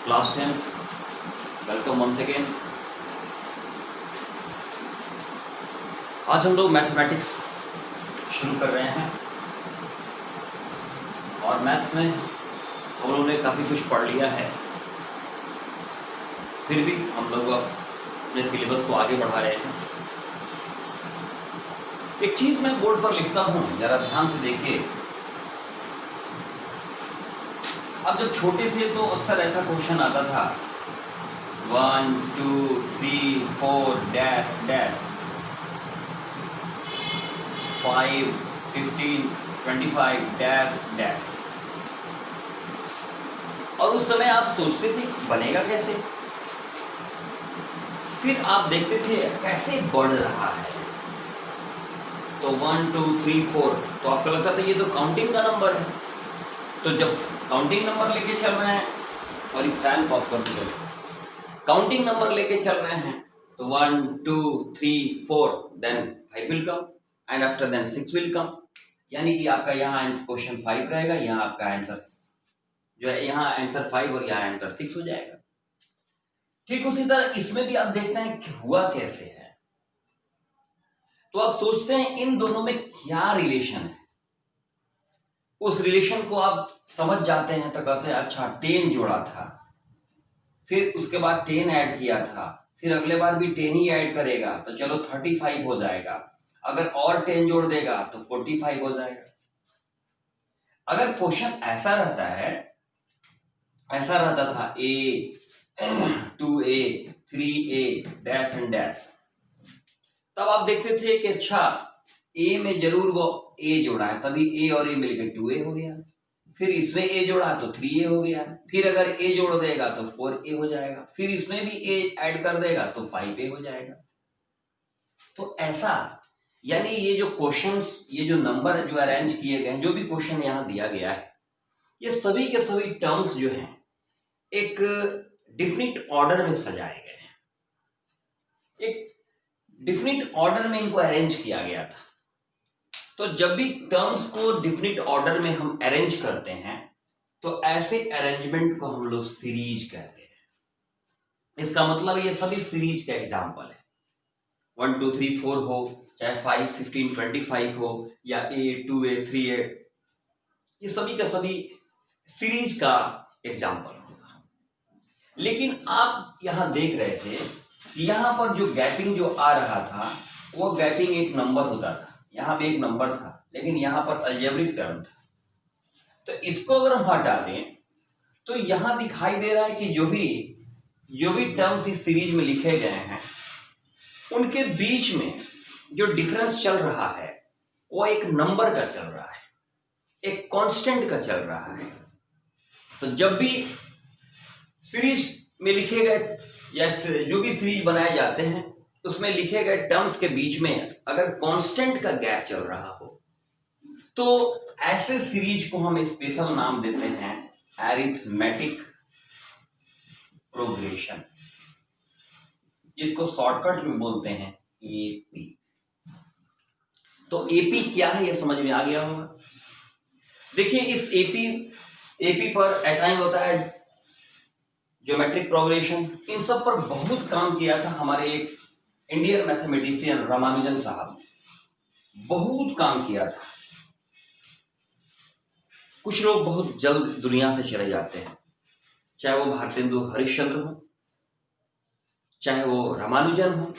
Class 10th, welcome once again. आज हम लोग मैथमेटिक्स शुरू कर रहे हैं और मैथ्स में हम लोगों ने काफ़ी कुछ पढ़ लिया है, फिर भी हम लोग अपने सिलेबस को आगे बढ़ा रहे हैं। एक चीज़ मैं बोर्ड पर लिखता हूँ, ज़रा ध्यान से देखिए। अब जब छोटे थे तो अक्सर ऐसा क्वेश्चन आता था 1 2 3 4 डैश डैश 5 15 25 डैश डैश, और उस समय आप सोचते थे बनेगा कैसे, फिर आप देखते थे कैसे बढ़ रहा है। तो 1 2 3 4 तो आपको लगता था ये तो काउंटिंग का नंबर है। तो जब काउंटिंग नंबर लेके चल रहे हैं, सॉरी फैन ऑफ कर दो, काउंटिंग नंबर लेके चल रहे हैं तो 1 2 3 4 then 5 will come and after then 6 will come, यानी कि आपका यहाँ क्वेश्चन 5 रहेगा, यहाँ आपका आंसर जो है, यहाँ आंसर 5 और यहाँ आंसर 6 हो जाएगा। ठीक उसी तरह इसमें भी आप देखते हैं कि हुआ कैसे है। तो आप सोचते हैं इन दोनों में क्या रिलेशन है, उस रिलेशन को आप समझ जाते हैं तो कहते हैं अच्छा 10 जोड़ा था, फिर उसके बाद 10 ऐड किया था, फिर अगले बार भी 10 ही ऐड करेगा तो चलो 35 हो जाएगा, अगर और 10 जोड़ देगा तो 45 हो जाएगा। अगर क्वेश्चन ऐसा रहता है, ऐसा रहता था a 2a 3a dash and dash, तब आप देखते थे कि अच्छा a में जरूर वो a जोड़ा है तभी a और a मिलकर 2a हो गया, फिर इसमें a जोड़ा तो 3a हो गया, फिर अगर a जोड़ देगा तो 4a हो जाएगा, फिर इसमें भी a ऐड कर देगा तो 5a हो जाएगा। तो ऐसा यानी ये जो क्वेश्चंस, ये जो नंबर जो अरेंज किए गए हैं, जो भी क्वेश्चन यहाँ दिया गया है, ये सभी के सभी टर्म्स जो हैं एक डिफरेंट ऑर्डर में सजाए गए हैं, एक डिफरेंट ऑर्डर में इनको अरेंज किया गया था। तो जब भी टर्म्स को डिफरेंट ऑर्डर में हम अरेंज करते हैं तो ऐसे अरेंजमेंट को हम लोग सीरीज कहते हैं। इसका मतलब ये सभी सीरीज का एग्जांपल है। 1 2 3 4 हो, चाहे 5 15 25 हो, या a 2a 3a, ये सभी का सभी सीरीज का एग्जांपल होगा। लेकिन आप यहां देख रहे थे कि यहां पर जो गैपिंग जो आ रहा था वो गैपिंग एक नंबर होता था, यहाँ पे एक नंबर था, लेकिन यहाँ पर अलजेब्रिक टर्म था। तो इसको अगर हम हटा दें तो यहाँ दिखाई दे रहा है कि जो भी टर्म्स इस सीरीज में लिखे गए हैं उनके बीच में जो डिफरेंस चल रहा है वो एक नंबर का चल रहा है, एक कांस्टेंट का चल रहा है। तो जब भी सीरीज में लिखे गए या जो भी सीरीज बनाए जाते हैं उसमें लिखे गए टर्म्स के बीच में अगर कांस्टेंट का गैप चल रहा हो तो ऐसे सीरीज को हम स्पेशल नाम देते हैं अरिथमेटिक प्रोग्रेशन, जिसको शॉर्टकट में बोलते हैं एपी। तो एपी क्या है ये समझ में आ गया होगा। देखिए इस एपी पर ऐसा ही होता है, ज्योमेट्रिक प्रोग्रेशन, इन सब पर बहुत काम किया था हमारे एक इंडियन मैथमेटिशियन रामानुजन साहब ने, बहुत काम किया था। कुछ लोग बहुत जल्द दुनिया से चले जाते हैं, चाहे वो भारतेंदु हरिश्चंद्र हो, चाहे वो रामानुजन हो,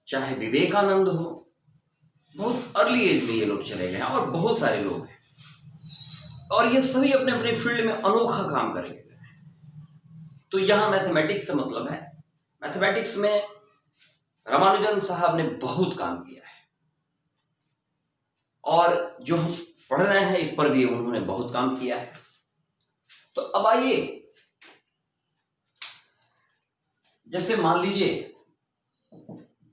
चाहे विवेकानंद हो, बहुत अर्ली एज में ये लोग चले गए और बहुत सारे लोग हैं, और ये सभी अपने अपने फील्ड में अनोखा काम करेंगे। तो यहाँ मैथमेटिक्स से मतलब है, मैथमेटिक्स में रामानुजन साहब ने बहुत काम किया है और जो हम पढ़ रहे हैं इस पर भी उन्होंने बहुत काम किया है। तो अब आइए, जैसे मान लीजिए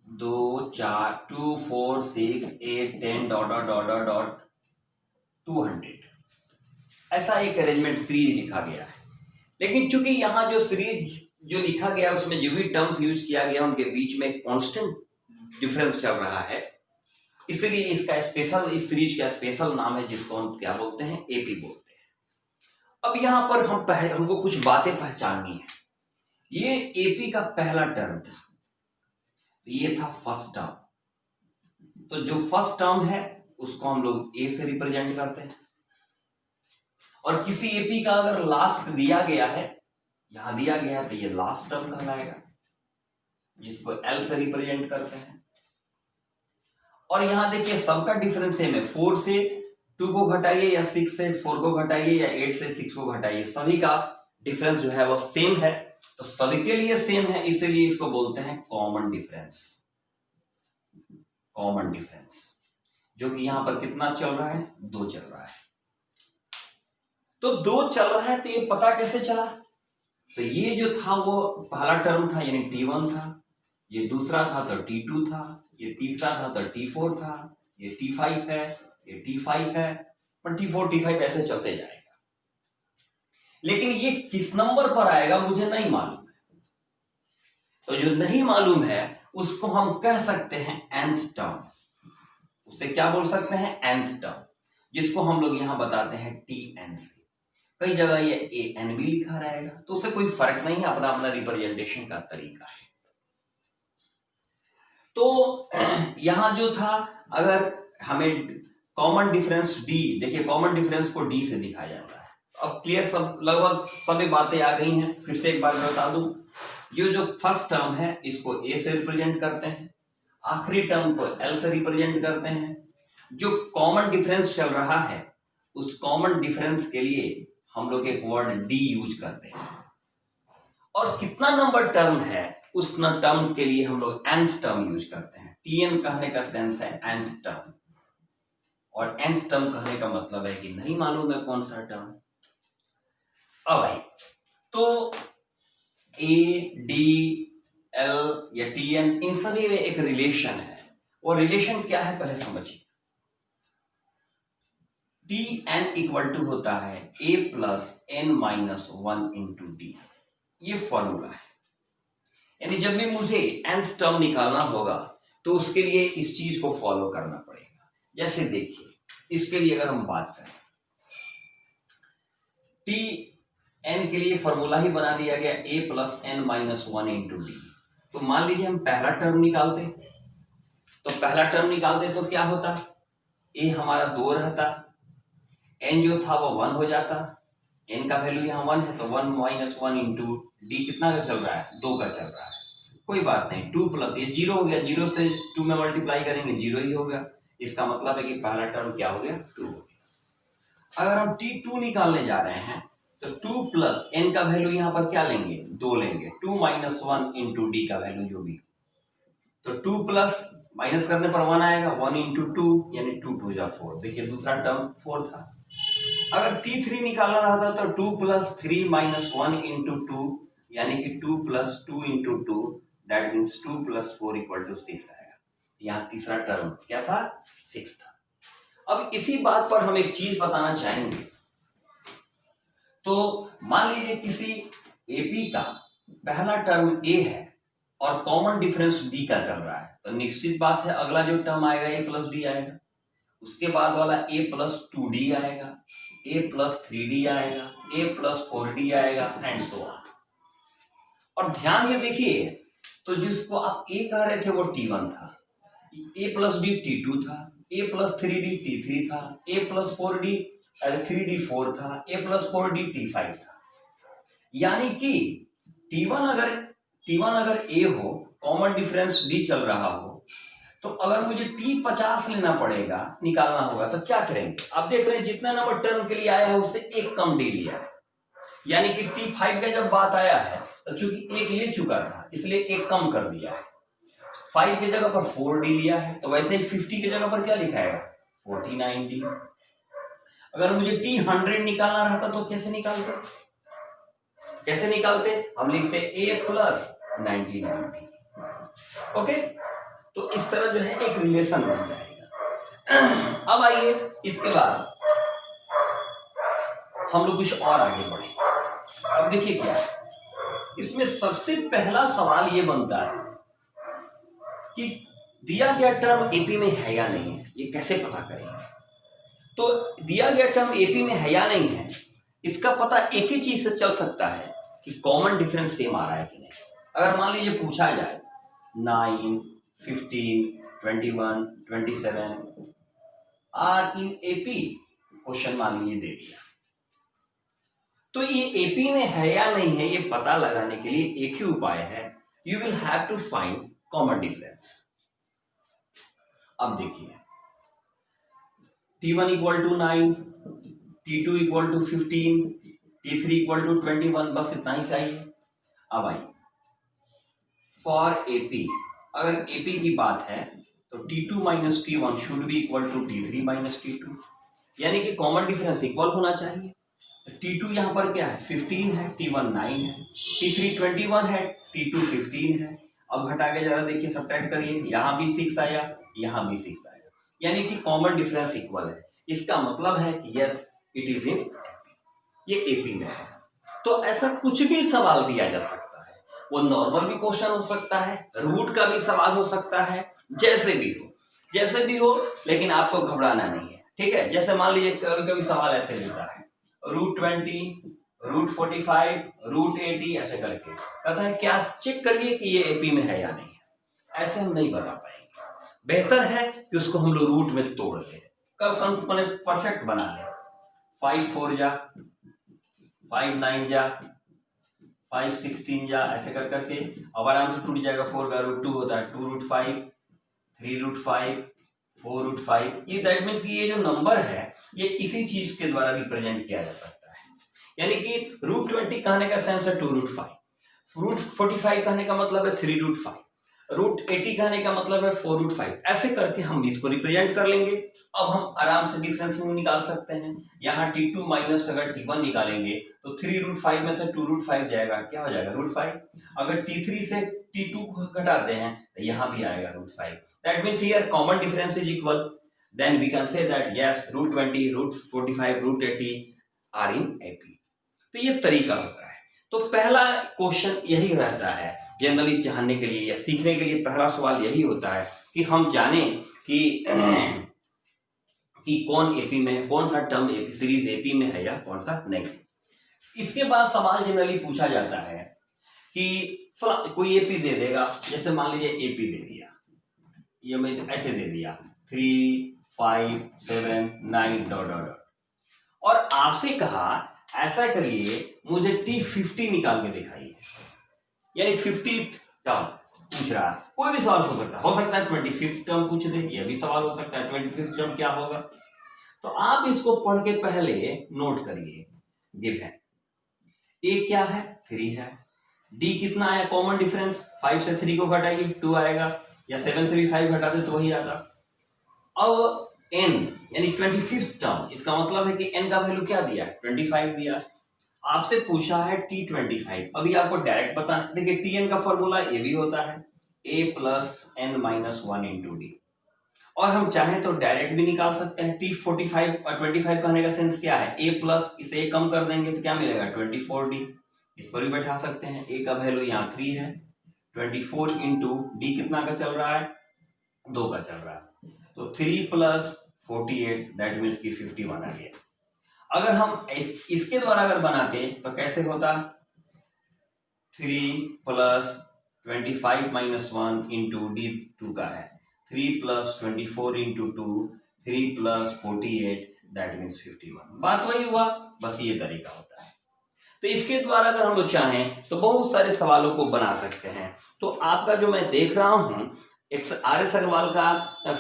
2 4 2 4 6 8 10 dot dot dot dot dot 200, ऐसा एक अरेंजमेंट सीरीज लिखा गया है। लेकिन चूंकि यहाँ जो सीरीज जो लिखा गया उसमें जो भी टर्म्स यूज किया गया उनके बीच में कांस्टेंट डिफरेंस चल रहा है, इसलिए इसका स्पेशल, इस सीरीज का स्पेशल नाम है जिसको हम क्या बोलते हैं, एपी बोलते हैं। अब यहां पर हमको कुछ बातें पहचाननी है। ये एपी का पहला टर्म था, ये था फर्स्ट टर्म। तो जो फर्स्ट टर्म है उसको हम लोग ए से रिप्रेजेंट करते हैं, और किसी एपी का अगर लास्ट दिया गया है, यहां दिया गया है, तो ये लास्ट टर्म कहलाएगा, जिसको एल से रिप्रेजेंट करते हैं। और यहां देखिए सबका डिफरेंस सेम है, 4 से 2 को घटाइए या 6 से 4 को घटाइए या 8 से 6 को घटाइए, सभी का डिफरेंस जो है वो सेम है। तो सभी के लिए सेम है, इसीलिए इसको बोलते हैं कॉमन डिफरेंस। कॉमन डिफरेंस जो कि यहां पर कितना चल रहा है, 2 चल रहा है। तो 2 चल रहा है, तो ये पता कैसे चला? तो ये जो था वो पहला टर्म था यानी T1 था, ये दूसरा था तो T2 था, ये तीसरा था तो T4 था, ये T5 है, ये T5 है, पर T4 T5 ऐसे चलते जाएगा। लेकिन ये किस नंबर पर आएगा मुझे नहीं मालूम है। तो जो नहीं मालूम है उसको हम कह सकते हैं nth टर्म। उसे क्या बोल सकते हैं? nth टर्म, जिसको हम लोग यहां बताते हैं Tn से। कई जगह ये an भी लिखा रहेगा, तो उससे कोई फर्क नहीं है, अपना अपना रिप्रेजेंटेशन का तरीका है। तो यहां जो था, अगर हमें कॉमन डिफरेंस D, देखिए कॉमन डिफरेंस को D से दिखाया जाता है। अब क्लियर, सब लगभग सभी बातें आ गई हैं। फिर से एक बार बता दूं, ये जो फर्स्ट टर्म है इसको A से रिप्रेजेंट करते हैं, आखिरी टर्म को L से रिप्रेजेंट करते हैं। जो कॉमन डिफरेंस चल रहा है उस कॉमन डिफरेंस के लिए हम लोग एक वर्ड D यूज करते हैं, और कितना नंबर टर्म है उस टर्म के लिए हम लोग nth टर्म यूज करते हैं। Tn कहने का सेंस है nth टर्म, और nth टर्म कहने का मतलब है कि नहीं मालूम है कौन सा टर्म। अब भाई, तो A, D, L या Tn, इन सभी में एक रिलेशन है। और रिलेशन क्या है पहले समझिए। Tn इक्वल टू होता है A plus n minus 1 into D। ये फॉर्मूला है, यानी जब भी मुझे nth टर्म निकालना होगा तो उसके लिए इस चीज को फॉलो करना पड़ेगा। जैसे देखिए, इसके लिए अगर हम बात करें, Tn के लिए फॉर्मूला ही बना दिया गया A plus n minus 1 into D. तो मान लीजिए हम पहला टर्म निकालते, तो क्या होता? A हमारा 2 रहता, n जो था वो 1 हो जाता, n का वैल्यू यहाँ 1 है, तो 1 माइनस 1 इंटू डी कितना का चल रहा है? 2 का चल रहा है। कोई बात नहीं, 2 प्लस ये 0 हो गया, 0 से 2 में मल्टीप्लाई करेंगे 0 ही होगा। इसका मतलब है कि पहला टर्म क्या हो गया? 2 हो गया। अगर हम T2 निकालने जा रहे हैं तो 2 प्लस n का वैल्यू यहाँ पर क्या लेंगे? 2 लेंगे, 2 माइनस 1 इंटू डी का वैल्यू जो भी, तो 2 प्लस माइनस करने पर 1 आएगा, 1 इंटू 2 यानी 2 2 जा 4। देखिए दूसरा टर्म 4 था। अगर T3 निकालना रहता तो 2 प्लस 3 माइनस 1 इंटू 2 यानी कि 2 plus 2 into 2, that means 2 plus 4 equal to 6 आएगा। यहाँ तीसरा टर्म क्या था? 6 था। अब इसी बात पर हम एक चीज बताना चाहेंगे। तो मान लीजिए किसी एपी का पहला टर्म A है और कॉमन डिफरेंस D का चल रहा है, तो निश्चित बात है अगला जो टर्म आएगा A प्लस डी आएगा, उसके बाद वाला A प्लस 2D आएगा, A प्लस 3D आएगा, A प्लस 4D आएगा, एंड सो ऑन। और ध्यान से देखिए, तो जिसको आप A कह रहे थे वो T1 था, A प्लस D T2 था, A प्लस 3D T3 था, A प्लस 4D 3D 4 था, A प्लस 4D T5 था। यानी कि T1 अगर A हो, कॉमन डिफरेंस D चल रहा हो, तो अगर मुझे T50 लेना पड़ेगा, निकालना होगा, तो क्या करेंगे? आप देख रहे हैं जितना नंबर टर्म के लिए आया है उससे एक कम D लिया है, यानी कि T5 का जब बात आया है तो चूंकि एक ले चुका था इसलिए एक कम कर दिया है, 5 की जगह पर 4D लिया है, तो वैसे ही 50 की जगह पर क्या लिखा है? 49D। अगर मुझे T100 निकालना रहता तो कैसे निकालते? हम लिखते A प्लस 99D। ओके, तो इस तरह जो है एक रिलेशन बन जाएगा। अब आइए इसके बाद हम लोग कुछ और आगे बढ़े। अब देखिए क्या है, इसमें सबसे पहला सवाल ये बनता है कि दिया गया टर्म एपी में है या नहीं है, ये कैसे पता करेंगे? तो दिया गया टर्म एपी में है या नहीं है, इसका पता एक ही चीज से चल सकता है कि कॉमन डिफरेंस सेम आ रहा है कि नहीं। अगर मान लीजिए पूछा जाए 9, 15, 21, 27 आर इन एपी, क्वेश्चन मान लीजिए दे दिया, तो ये एपी में है या नहीं है ये पता लगाने के लिए एक ही उपाय है, you will have to find common difference. अब देखिए T1 equal to 9, T2 equal to 15, T3 equal to 21, बस इतना ही चाहिए। अब आई फॉर एपी, अगर एपी की बात है तो T2 minus T1 should be equal to T3 minus T2, यानी कि कॉमन डिफरेंस इक्वल होना चाहिए। T2 यहाँ पर क्या है 15 है, T1 9 है, T3 21 है, T2 15 है। अब घटा के जरा देखिए, सब्ट्रैक्ट करिए, यहाँ भी 6 आया, यहाँ भी 6 आया, यानी कि कॉमन डिफरेंस इक्वल है। इसका मतलब है कि yes it is in AP, ये एपी में है। तो ऐसा कुछ भी सवाल दिया जा सकता है, वो नॉर्मल भी क्वेश्चन हो सकता है, रूट का भी सवाल हो सकता है, जैसे भी हो, लेकिन आपको घबराना नहीं है, ठीक है। जैसे मान लीजिए कभी कभी सवाल ऐसे मिलता है √20, √45, √80 ऐसे करके कहता है क्या चेक करिए कि ये एपी में है या नहीं है। ऐसे हम नहीं बता पाएंगे, बेहतर है कि उसको हम लोग रूट में तोड़ लें, कब परफेक्ट बना लें। 5 4 जा, 5 9 जा, 5 16 जा, ऐसे कर करके अब आराम से टूट जाएगा। 4 का √2 होता है 2√5, 3√5, 4√5। ये दैट मीन्स कि ये जो नंबर है ये इसी चीज के द्वारा रिप्रेजेंट किया जा सकता है, यानी कि √20 कहने का सेंस है 2√5, √45 कहने का मतलब है 3√5, √80 कहने का मतलब है 4√5। ऐसे करके हम इसको रिप्रेजेंट कर लेंगे। अब हम आराम से डिफरेंस निकाल सकते हैं। यहाँ T2 माइनस अगर T1 निकालेंगे तो 3√5 में से 2√5 जाएगा, क्या हो जाएगा √5। अगर T3 से T2 को घटाते हैं तो यहाँ भी आएगा √5। That means here common difference is equal, then we can say that yes √20, √45, √80 are in AP. तो ये तरीका होता है। तो पहला क्वेश्चन यही रहता है जनरली जानने के लिए या सीखने के लिए, पहला सवाल यही होता है कि हम जाने कि कौन एपी में है, कौन सा टर्म एपी सीरीज एपी में है या कौन सा नहीं। इसके बाद सवाल जनरली पूछा जाता है कि कोई एपी दे देगा, जैसे मान लीजिए एपी दे दिया, ये मैं ऐसे दे दिया 3 5 7 9 डॉट डॉट डॉट, और आपसे कहा ऐसा करिए मुझे T50 निकाल के दिखाइए, यानी 50th टर्म पूछ रहा है। कोई भी सवाल हो सकता है 25th टर्म पूछ दे, यह भी सवाल हो सकता है 25th टर्म क्या होगा। तो आप इसको पढ़ के पहले नोट करिए, गिवन ए क्या है 3 है, डी कितना है कॉमन डिफरेंस 5 से 3 को घटाइए 2 आएगा, या 7 से भी 5 घटाते तो वही आता। अब n यानी 25th टर्म, इसका मतलब है कि n का वैल्यू क्या दिया है 25 दिया है। आपसे पूछा है T25, अभी आपको डायरेक्ट बताना, देखिए Tn का फॉर्मूला ये भी होता है a + n - 1 × d, और हम चाहें तो डायरेक्ट भी निकाल सकते हैं। T45 और 25 कहने का सेंस क्या है a प्लस इसे कम कर देंगे तो क्या मिलेगा 24d, इस पर भी बैठा सकते हैं। a का वैल्यू यहाँ 3 है, 24 × d कितना का चल रहा है 2 का चल रहा है, तो 3 + 48 दैट मीन्स की 51 आ गया। अगर हम इसके द्वारा अगर बनाते तो कैसे होता 3 + 25 - 1 × d 2 का है, 3 + 24 × 2, 3 + 48 दैट मीन्स 51। बात वही हुआ, बस ये तरीका होता है। तो इसके द्वारा अगर हम लोग चाहें तो बहुत सारे सवालों को बना सकते हैं। तो आपका जो मैं देख रहा हूं RS अग्रवाल का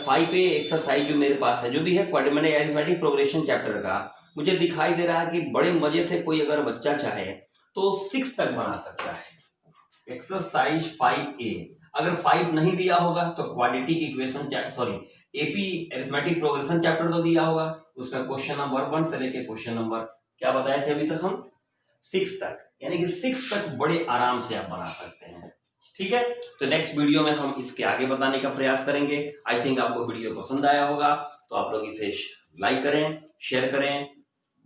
5A एक्सरसाइज जो मेरे पास है, जो भी है मैंने अरिथमेटिक प्रोग्रेशन चैप्टर का, मुझे दिखाई दे रहा है कि बड़े मजे से कोई अगर बच्चा चाहे तो 6 तक बना सकता है। एक्सरसाइज 5A अगर 5 नहीं दिया होगा तो quadratic equation AP arithmetic progression chapter तो दिया होगा, उसमें क्वेश्चन नंबर 1 से लेके क्वेश्चन नंबर क्या बताए थे अभी तक हम 6 तक, यानी कि 6 तक बड़े आराम से आप बना सकते हैं। ठीक है, तो नेक्स्ट वीडियो में हम इसके आगे बताने का प्रयास करेंगे। आई थिंक आपको वीडियो पसंद आया होगा, तो आप लोग इसे लाइक करें, शेयर करें,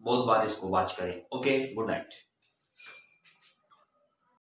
बहुत बार इसको वॉच करें। Okay, good night.